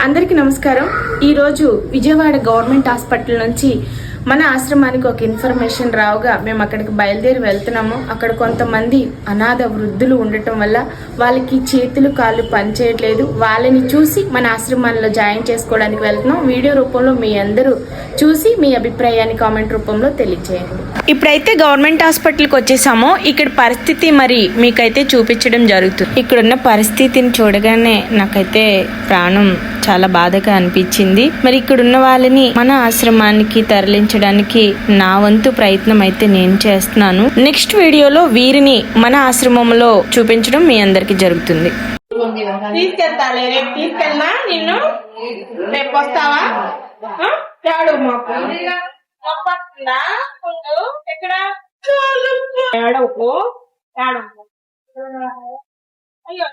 అందరికి నమస్కారం. ఈ రోజు విజయవాడ గవర్నమెంట్ హాస్పిటల్ నుంచి మన ఆశ్రమానికి ఒక ఇన్ఫర్మేషన్ రావుగా మేము అక్కడికి బయలుదేరి వెళ్తున్నాము. అక్కడ కొంతమంది అనాథ వృద్ధులు ఉండటం వల్ల వాళ్ళకి చేతులు కాళ్ళు పనిచేయట్లేదు. వాళ్ళని చూసి మన ఆశ్రమాల్లో జాయిన్ చేసుకోవడానికి వెళ్తున్నాం. వీడియో రూపంలో మీ అందరూ చూసి మీ అభిప్రాయాన్ని కామెంట్ రూపంలో తెలియజేయండి. ఇప్పుడైతే గవర్నమెంట్ హాస్పిటల్కి వచ్చేసాము. ఇక్కడ పరిస్థితి మరి మీకైతే చూపించడం జరుగుతుంది. ఇక్కడున్న పరిస్థితిని చూడగానే నాకైతే ప్రాణం చాలా బాధగా అనిపించింది. మరి ఇక్కడున్న వాళ్ళని మన ఆశ్రమానికి తరలించడానికి నా వంతు ప్రయత్నం అయితే నేను చేస్తున్నాను. నెక్స్ట్ వీడియోలో వీరిని మన ఆశ్రమంలో చూపించడం మీ అందరికి జరుగుతుంది. తీసుకెళ్తాలే, రేపు తీసుకెళ్ళినా నిన్ను. రేపు వస్తావా? ఎక్కడ అయ్యో